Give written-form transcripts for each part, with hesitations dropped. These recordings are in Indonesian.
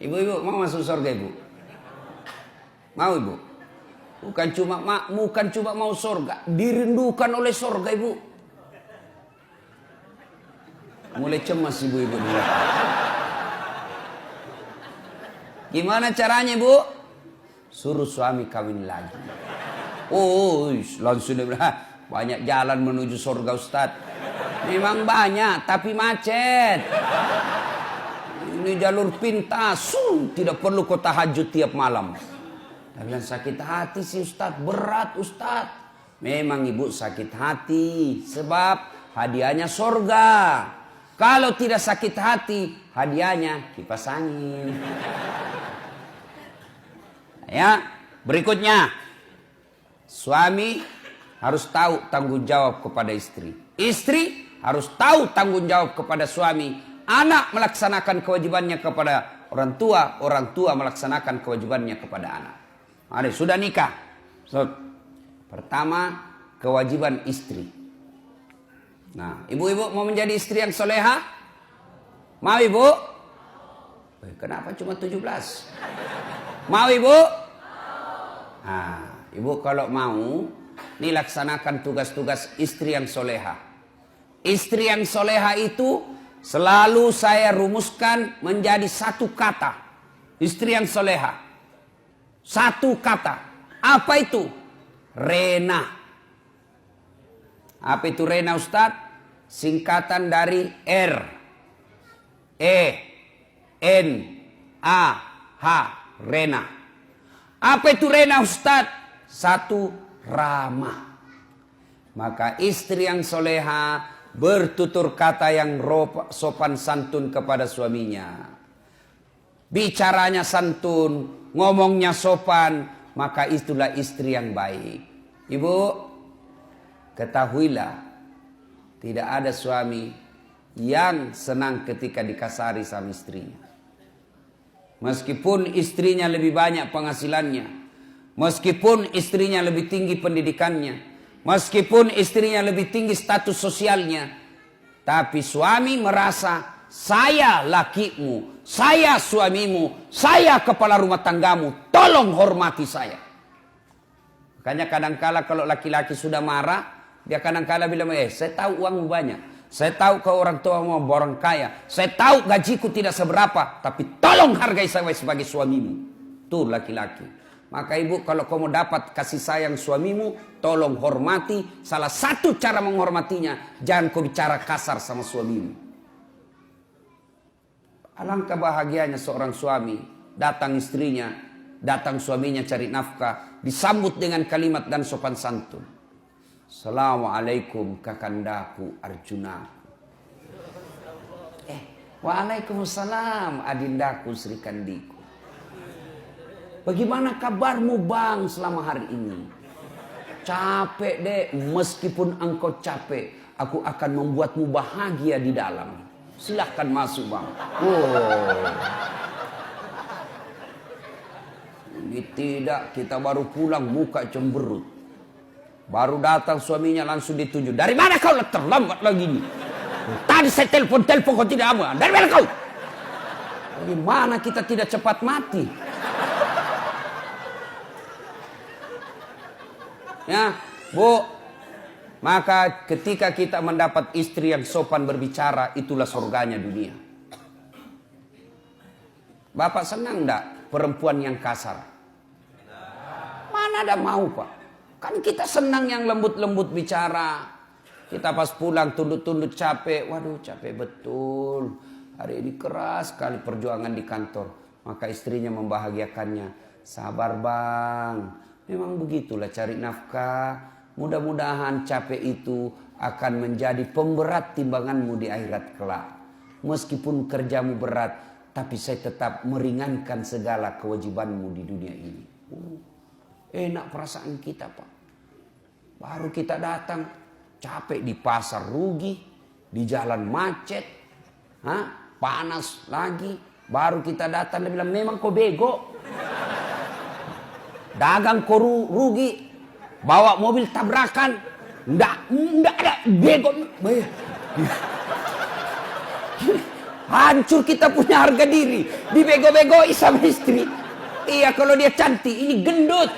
Ibu-ibu mau masuk surga ibu? Mau ibu? Bukan cuma mau surga, dirindukan oleh surga ibu. Mulai cemas ibu-ibu dulu. Gimana caranya ibu? Suruh suami kawin lagi. Oh, langsung dia bilang, banyak jalan menuju surga Ustaz. Memang banyak, tapi macet. Ini jalur pintas, tidak perlu kau tahajud tiap malam. Dia bilang sakit hati sih Ustaz, berat Ustaz. Memang ibu sakit hati, sebab hadiahnya surga. Kalau tidak sakit hati, hadiahnya kipas angin. Ya, berikutnya. Suami harus tahu tanggung jawab kepada istri. Istri harus tahu tanggung jawab kepada suami. Anak melaksanakan kewajibannya kepada orang tua melaksanakan kewajibannya kepada anak. Ada sudah nikah. Pertama, kewajiban istri. Nah, ibu-ibu mau menjadi istri yang soleha? Mau ibu? Kenapa cuma 17? Mau ibu? Nah, ibu kalau mau, nih laksanakan tugas-tugas istri yang soleha. Istri yang soleha itu selalu saya rumuskan menjadi satu kata. Istri yang soleha. Satu kata. Apa itu? Rena. Apa itu Rena Ustadz? Singkatan dari R. E. N. A. H. Rena. Apa itu Rena Ustadz? Satu, ramah. Maka istri yang soleha bertutur kata yang sopan santun kepada suaminya. Bicaranya santun, ngomongnya sopan, maka itulah istri yang baik. Ibu, ketahuilah, tidak ada suami yang senang ketika dikasari sama istrinya. Meskipun istrinya lebih banyak penghasilannya, meskipun istrinya lebih tinggi pendidikannya, meskipun istrinya lebih tinggi status sosialnya, tapi suami merasa saya lakimu, saya suamimu, saya kepala rumah tanggamu, tolong hormati saya. Makanya kadangkala kalau laki-laki sudah marah, dia kadangkala bilang, saya tahu uangmu banyak. Saya tahu kau orang tua mau orang kaya. Saya tahu gajiku tidak seberapa. Tapi tolong hargai saya sebagai suamimu. Tuh laki-laki. Maka ibu kalau kau mau dapat kasih sayang suamimu, tolong hormati. Salah satu cara menghormatinya, jangan kau bicara kasar sama suamimu. Alangkah bahagianya seorang suami. Datang istrinya, datang suaminya cari nafkah. Disambut dengan kalimat dan sopan santun. Assalamualaikum kakandaku Arjuna. Waalaikumsalam adindaku Sri Kandiku. Bagaimana kabarmu bang selama hari ini? Capek deh, meskipun engkau capek, aku akan membuatmu bahagia di dalam. Silahkan masuk bang. Ini tidak, kita baru pulang muka cemberut. Baru datang suaminya langsung ditunjuk. Dari mana kau terlambat lagi nih? Tadi saya telepon kau tidak mau. Dari mana kau? Bagaimana kita tidak cepat mati? Ya, Bu. Maka ketika kita mendapat istri yang sopan berbicara, itulah surganya dunia. Bapak senang enggak perempuan yang kasar? Mana ada mau Pak? Kan kita senang yang lembut-lembut bicara. Kita pas pulang tunduk-tunduk capek. Waduh capek betul. Hari ini keras sekali perjuangan di kantor. Maka istrinya membahagiakannya. Sabar bang. Memang begitulah cari nafkah. Mudah-mudahan capek itu akan menjadi pemberat timbanganmu di akhirat kelak. Meskipun kerjamu berat, tapi saya tetap meringankan segala kewajibanmu di dunia ini. Enak perasaan kita Pak. Baru kita datang, capek di pasar rugi, di jalan macet, panas lagi. Baru kita datang, dia bilang memang kau bego. Dagang kau rugi, bawa mobil tabrakan, nggak ada bego. Hancur kita punya harga diri. Dibego-begoi sama istri. Iya, kalau dia cantik, ini gendut.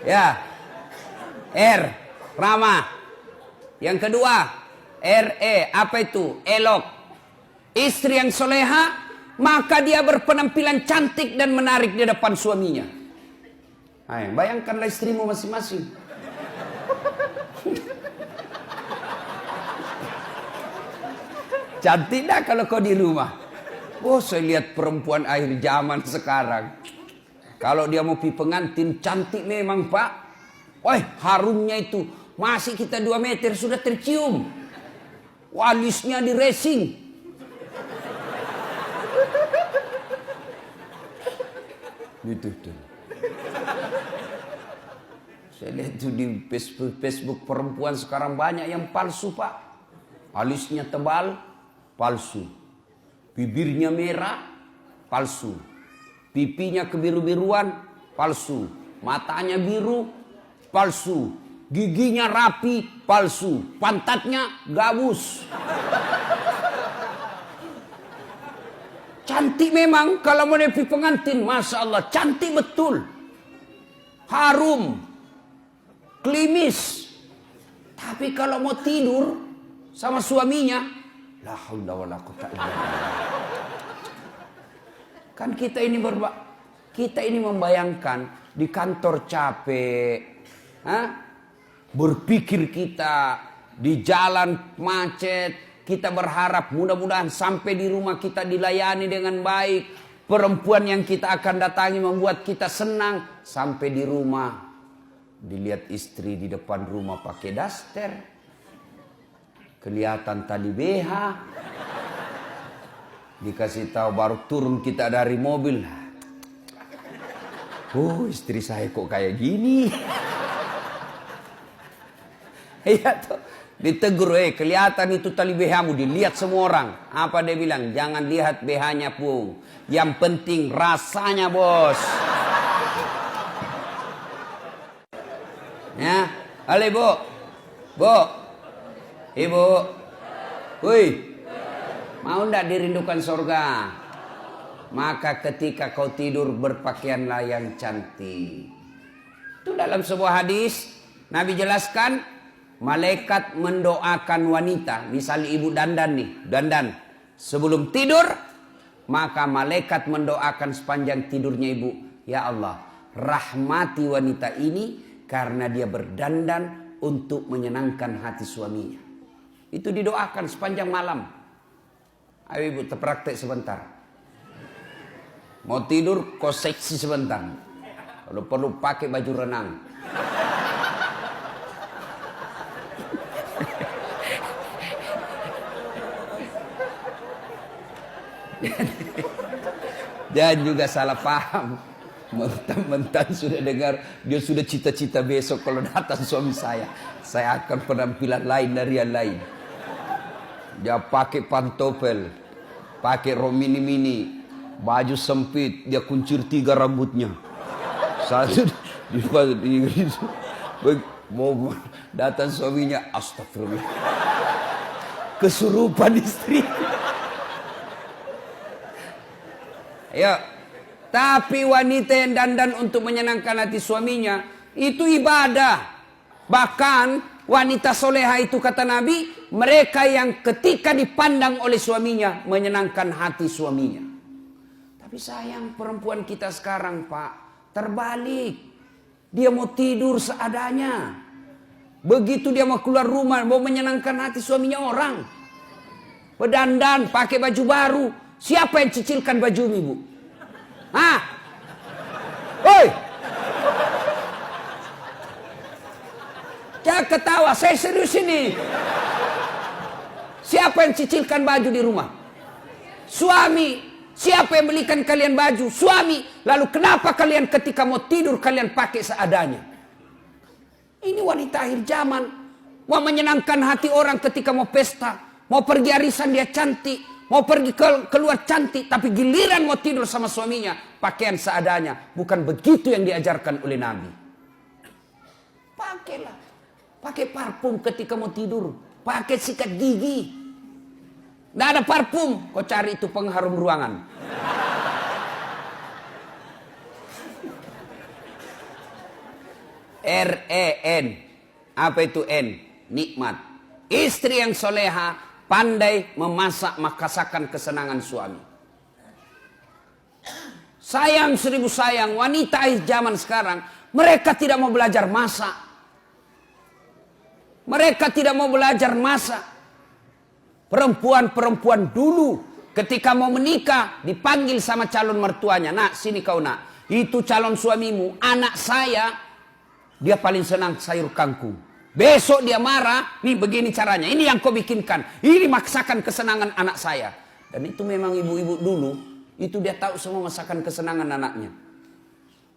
Ya. R, ramah. Yang kedua, RE, apa itu? Elok. Istri yang soleha, maka dia berpenampilan cantik dan menarik di depan suaminya. Ayo, bayangkanlah istrimu masing-masing. Cantik dah kalau kau di rumah. Oh, saya lihat perempuan akhir zaman sekarang. Kalau dia mau pi pengantin, cantik memang, Pak. Wah, harumnya itu. Masih kita 2 meter sudah tercium. Walisnya di racing. Gitu tuh. Saya lihat tuh di Facebook perempuan sekarang banyak yang palsu, Pak. Alisnya tebal, palsu. Bibirnya merah, palsu. Pipinya kebiru-biruan, palsu. Matanya biru, palsu. Giginya rapi, palsu. Pantatnya gabus. Cantik memang kalau mau nepi pengantin, Masya Allah, cantik betul. Harum, klimis. Tapi kalau mau tidur sama suaminya, la haula wala quwwata illa billah. Kan kita ini membayangkan di kantor capek, berpikir kita di jalan macet. Kita berharap mudah-mudahan sampai di rumah kita dilayani dengan baik. Perempuan yang kita akan datangi membuat kita senang. Sampai di rumah dilihat istri di depan rumah pakai daster. Kelihatan tali BH. Dikasih tahu baru turun kita dari mobil. Oh, istri saya kok kayak gini. Iya tuh. Ditegur, kelihatan itu tali BH-mu, dilihat semua orang. Apa dia bilang? Jangan lihat BH-nya, Pung. Yang penting rasanya, bos. Ya, halo Ibu. Bu. Ibu. Woi. Mau ndak dirindukan surga? Maka ketika kau tidur berpakaianlah yang cantik. Itu dalam sebuah hadis Nabi jelaskan. Malaikat mendoakan wanita, misalnya ibu dandan nih, dandan sebelum tidur, maka malaikat mendoakan sepanjang tidurnya ibu, ya Allah, rahmati wanita ini karena dia berdandan untuk menyenangkan hati suaminya. Itu didoakan sepanjang malam. Ayo ibu terpraktek sebentar. Mau tidur kau seksi sebentar. Kalau perlu pakai baju renang. Dan juga salah paham. Mentang-mentang sudah dengar, dia sudah cita-cita besok kalau datang suami saya akan penampilan lain dari yang lain. Dia pakai pantofel, pakai rok mini-mini, baju sempit, dia kuncir 3 rambutnya. Satu mau datang suaminya, astagfirullah. Kesurupan istri. Ya, tapi wanita yang dandan untuk menyenangkan hati suaminya itu ibadah. Bahkan wanita soleha itu kata Nabi, mereka yang ketika dipandang oleh suaminya menyenangkan hati suaminya. Tapi sayang perempuan kita sekarang, Pak, terbalik. Dia mau tidur seadanya. Begitu dia mau keluar rumah mau menyenangkan hati suaminya orang. Berdandan, pakai baju baru. Siapa yang cicilkan baju ibu? Hah? Woi! Jangan ketawa, saya serius ini. Siapa yang cicilkan baju di rumah? Suami. Siapa yang belikan kalian baju? Suami. Lalu kenapa kalian ketika mau tidur kalian pakai seadanya? Ini wanita akhir zaman. Mau menyenangkan hati orang ketika mau pesta. Mau pergi arisan dia cantik. Mau pergi keluar cantik, tapi giliran mau tidur sama suaminya, pakaian seadanya. Bukan begitu yang diajarkan oleh Nabi. Pakailah. Pakai parfum ketika mau tidur. Pakai sikat gigi. Nggak ada parfum. Kau cari itu pengharum ruangan. R-E-N. Apa itu N? Nikmat. Istri yang soleha pandai memasak merasakan kesenangan suami. Sayang seribu sayang, wanita zaman sekarang mereka tidak mau belajar masak. Mereka tidak mau belajar masak. Perempuan-perempuan dulu ketika mau menikah dipanggil sama calon mertuanya. Nak, sini kau nak. Itu calon suamimu, anak saya, dia paling senang sayur kangkung. Besok dia marah, nih begini caranya. Ini yang kau bikinkan. Ini maksakan kesenangan anak saya. Dan itu memang ibu-ibu dulu, itu dia tahu semua masakan kesenangan anaknya.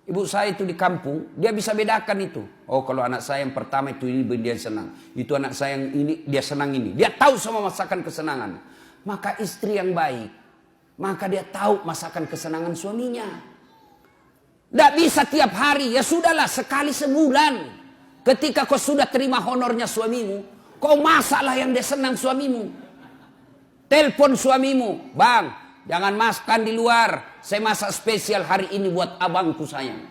Ibu saya itu di kampung, dia bisa bedakan itu. Oh, kalau anak saya yang pertama itu ini dia senang. Itu anak saya yang ini dia senang ini. Dia tahu semua masakan kesenangan. Maka istri yang baik, maka dia tahu masakan kesenangan suaminya. Tidak bisa tiap hari, ya sudahlah sekali sebulan. Ketika kau sudah terima honornya suamimu, kau masaklah yang dia senang suamimu. Telepon suamimu, bang, jangan makan di luar. Saya masak spesial hari ini buat abangku sayang.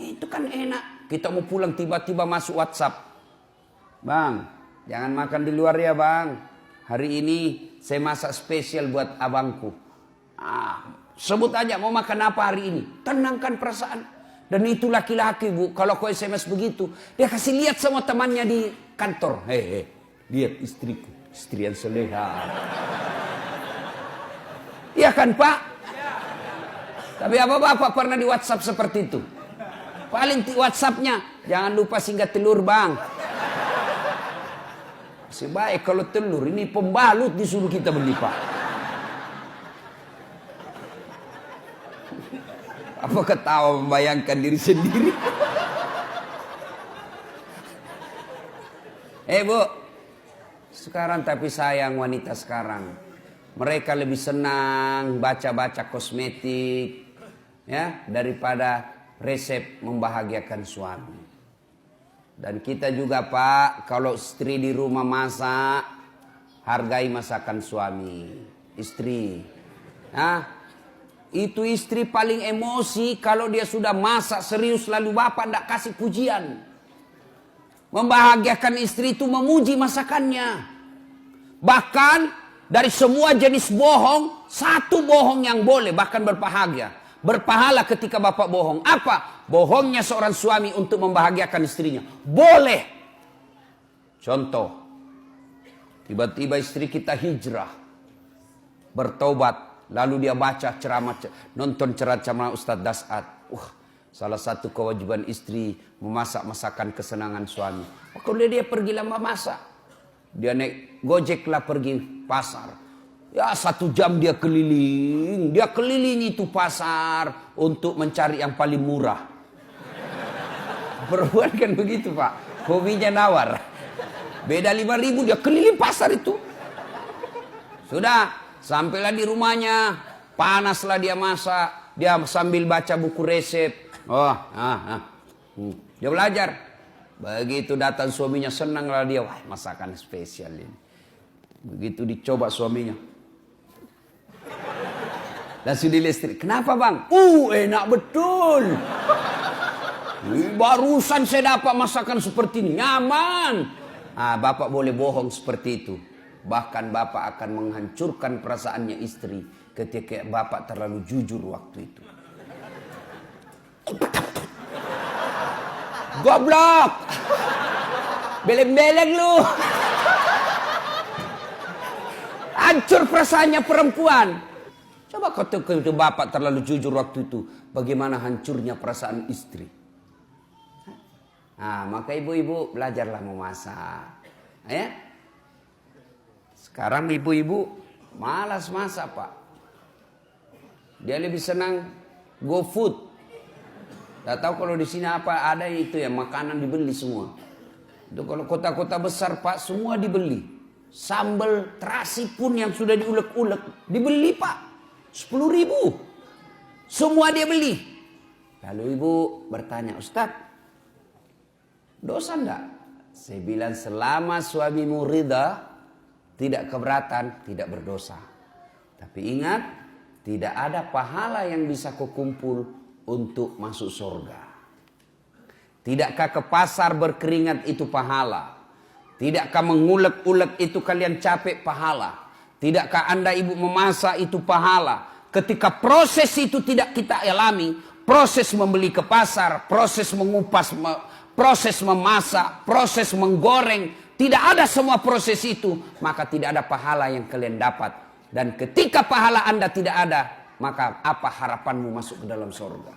Itu kan enak. Kita mau pulang tiba-tiba masuk WhatsApp. Bang, jangan makan di luar ya bang. Hari ini saya masak spesial buat abangku. Sebut aja mau makan apa hari ini. Tenangkan perasaan. Dan itu laki-laki bu. Kalau kau SMS begitu. Dia kasih lihat sama temannya di kantor. Hei, lihat istriku. Istri yang soleha. Iya kan pak? Tapi apa bapak pernah di WhatsApp seperti itu? Paling WhatsAppnya, jangan lupa singgah telur bang. Masih baik kalau telur, ini pembalut disuruh kita beli pak. Apa ketawa membayangkan diri sendiri? Bu, sekarang tapi sayang wanita sekarang. Mereka lebih senang baca-baca kosmetik ya daripada resep membahagiakan suami. Dan kita juga Pak, kalau istri di rumah masak, hargai masakan suami. Istri. Nah, itu istri paling emosi kalau dia sudah masak serius lalu bapak tidak kasih pujian. Membahagiakan istri itu memuji masakannya. Bahkan dari semua jenis bohong, satu bohong yang boleh bahkan berbahagia. Berpahala ketika bapak bohong. Apa? Bohongnya seorang suami untuk membahagiakan istrinya. Boleh. Contoh. Tiba-tiba istri kita hijrah. Bertobat. Lalu dia baca ceramah, nonton ceramah Ustadz Das'ad. Salah satu kewajiban istri memasak masakan kesenangan suami. Kalau dia pergi lama masak. Dia naik Gojek lah pergi pasar. Ya 1 jam dia keliling. Dia keliling itu pasar untuk mencari yang paling murah. Perempuan kan begitu pak. Hobinya nawar. Beda 5.000 dia keliling pasar itu. Sudah sampailah di rumahnya. Panaslah dia masak. Dia sambil baca buku resep. Dia belajar. Begitu datang suaminya senanglah dia. Wah masakan spesial ini. Begitu dicoba suaminya. Langsung di listrik. Kenapa bang? Enak betul. Barusan saya dapat masakan seperti ini. Nyaman. Bapak boleh bohong seperti itu. Bahkan bapak akan menghancurkan perasaannya istri. Ketika bapak terlalu jujur waktu itu. Goblok. Beleng-beleng lu. Hancur perasaannya perempuan. Coba kau ke bapak terlalu jujur waktu itu. Bagaimana hancurnya perasaan istri. Maka ibu-ibu belajarlah memasak. Ya. Sekarang ibu-ibu malas masak pak. Dia lebih senang go food. Tidak tahu kalau di sini apa ada itu ya makanan dibeli semua. Itu kalau kota-kota besar pak semua dibeli. Sambal terasi pun yang sudah diulek-ulek dibeli pak 10.000. Semua dia beli. Lalu ibu bertanya, Ustaz, Dosa enggak? Saya bilang selama suamimu ridha, tidak keberatan, tidak berdosa. Tapi ingat, tidak ada pahala yang bisa kau kumpul untuk masuk surga. Tidakkah ke pasar berkeringat itu pahala? Tidakkah mengulek-ulek itu kalian capek pahala? Tidakkah anda ibu memasak itu pahala? Ketika proses itu tidak kita alami, proses membeli ke pasar, proses mengupas, proses memasak, proses menggoreng, tidak ada semua proses itu, maka tidak ada pahala yang kalian dapat. Dan ketika pahala anda tidak ada, maka apa harapanmu masuk ke dalam surga?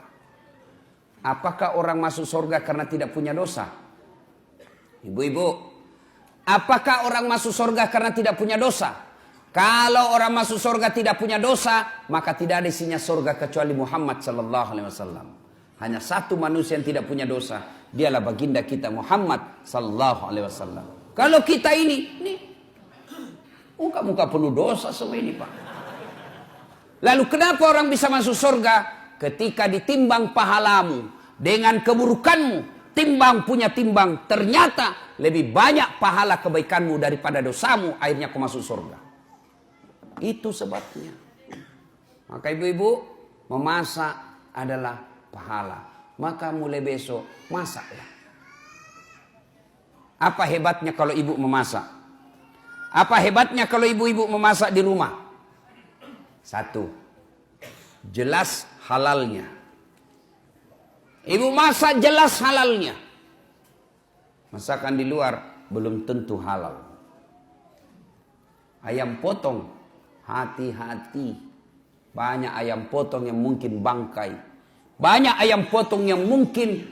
Apakah orang masuk surga karena tidak punya dosa? Ibu-ibu, apakah orang masuk surga karena tidak punya dosa? Kalau orang masuk surga tidak punya dosa, maka tidak ada isinya surga kecuali Muhammad sallallahu alaihi wasallam. Hanya satu manusia yang tidak punya dosa, dialah baginda kita Muhammad sallallahu alaihi wasallam. Kalau kita ini muka-muka penuh dosa semua ini, Pak. Lalu kenapa orang bisa masuk surga? Ketika ditimbang pahalamu dengan keburukanmu, timbang punya timbang, ternyata lebih banyak pahala kebaikanmu daripada dosamu, akhirnya kau masuk surga. Itu sebabnya. Maka ibu-ibu, memasak adalah pahala. Maka mulai besok masaklah. Apa hebatnya kalau ibu memasak? Apa hebatnya kalau ibu-ibu memasak di rumah? Satu, jelas halalnya. Ibu masak jelas halalnya. Masakan di luar belum tentu halal. Ayam potong, hati-hati. Banyak ayam potong yang mungkin bangkai. Banyak ayam potong yang mungkin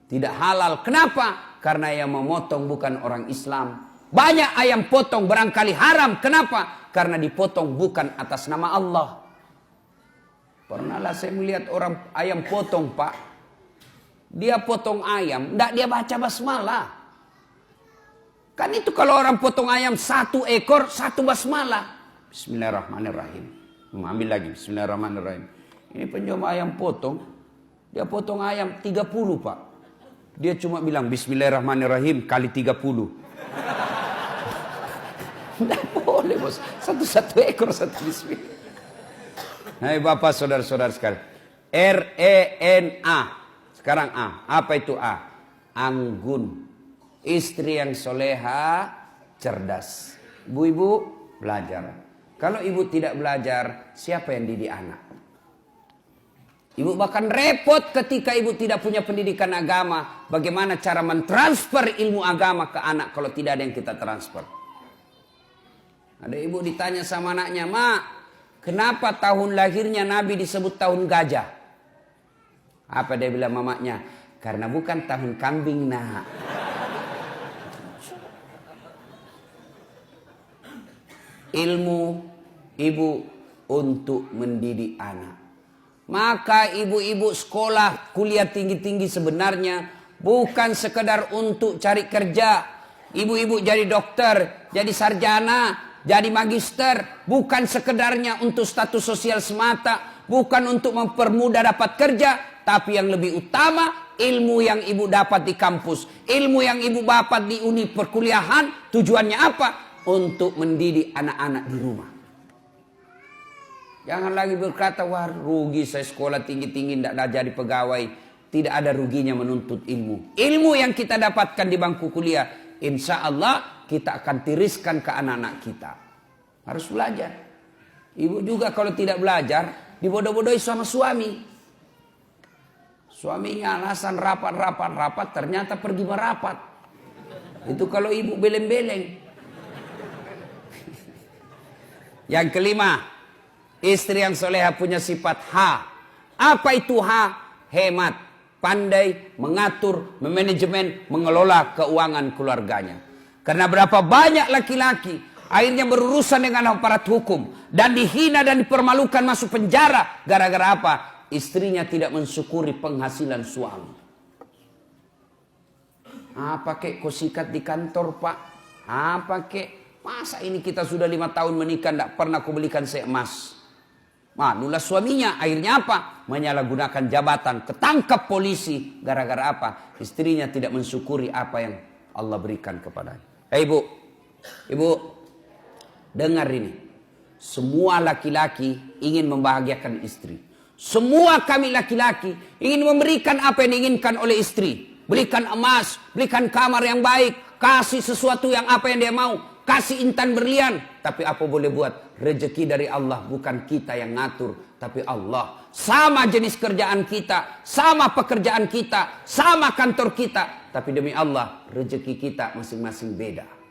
tidak halal. Kenapa? Karena yang memotong bukan orang Islam. Banyak ayam potong barangkali haram. Kenapa? Karena dipotong bukan atas nama Allah. Pernahlah saya melihat orang ayam potong, Pak. Dia potong ayam, enggak dia baca basmalah. Kan itu kalau orang potong ayam 1 ekor, 1 basmalah. Bismillahirrahmanirrahim. Ambil lagi, bismillahirrahmanirrahim. Ini penjual ayam potong. Dia potong ayam 30, Pak. Dia cuma bilang bismillahirrahmanirrahim kali 30. Tidak boleh, bos. 1 ekor, 1 bismillah. Hai bapak saudara-saudara sekalian. RENA. Sekarang A. Apa itu A? Anggun. Istri yang soleha, cerdas. Ibu-ibu belajar. Kalau ibu tidak belajar, siapa yang didik anak? Ibu bahkan repot ketika ibu tidak punya pendidikan agama. Bagaimana cara mentransfer ilmu agama ke anak kalau tidak ada yang kita transfer? Ada ibu ditanya sama anaknya, "Mak, kenapa tahun lahirnya Nabi disebut tahun gajah?" Apa dia bilang mamanya? "Karena bukan tahun kambing, Nak." Ilmu ibu untuk mendidik anak. Maka ibu-ibu sekolah kuliah tinggi-tinggi sebenarnya bukan sekedar untuk cari kerja. Ibu-ibu jadi dokter, jadi sarjana, jadi magister, bukan sekedarnya untuk status sosial semata, bukan untuk mempermudah dapat kerja, tapi yang lebih utama ilmu yang ibu dapat di kampus, ilmu yang ibu dapat di uni perkuliahan, tujuannya apa? Untuk mendidik anak-anak di rumah. Jangan lagi berkata, "Wah, rugi saya sekolah tinggi-tinggi tidak jadi pegawai." Tidak ada ruginya menuntut ilmu. Ilmu yang kita dapatkan di bangku kuliah, insya Allah kita akan tiriskan ke anak-anak kita. Harus belajar. Ibu juga kalau tidak belajar, dibodoh-bodohi sama suami. Suaminya alasan rapat, ternyata pergi merapat. Itu kalau ibu beleng-beleng. Yang kelima, istri yang soleha punya sifat H. Apa itu H? Hemat, pandai, mengatur, memanajemen, mengelola keuangan keluarganya. Karena berapa banyak laki-laki akhirnya berurusan dengan aparat hukum dan dihina dan dipermalukan masuk penjara. Gara-gara apa? Istrinya tidak mensyukuri penghasilan suami. Apa kek kau sikat di kantor, Pak? Apa kek? Masa ini kita sudah 5 tahun menikah tidak pernah kau belikan saya emas? Malulah suaminya, akhirnya apa? Menyalahgunakan jabatan, ketangkap polisi. Gara-gara apa? Istrinya tidak mensyukuri apa yang Allah berikan kepadanya. Ibu, dengar ini. Semua laki-laki ingin membahagiakan istri. Semua kami laki-laki ingin memberikan apa yang diinginkan oleh istri. Belikan emas, belikan kamar yang baik, kasih sesuatu yang apa yang dia mau. Kasih intan berlian. Tapi apa boleh buat? Rezeki dari Allah, bukan kita yang ngatur, tapi Allah. Sama jenis kerjaan kita, sama pekerjaan kita, sama kantor kita. Tapi demi Allah, rezeki kita masing-masing beda.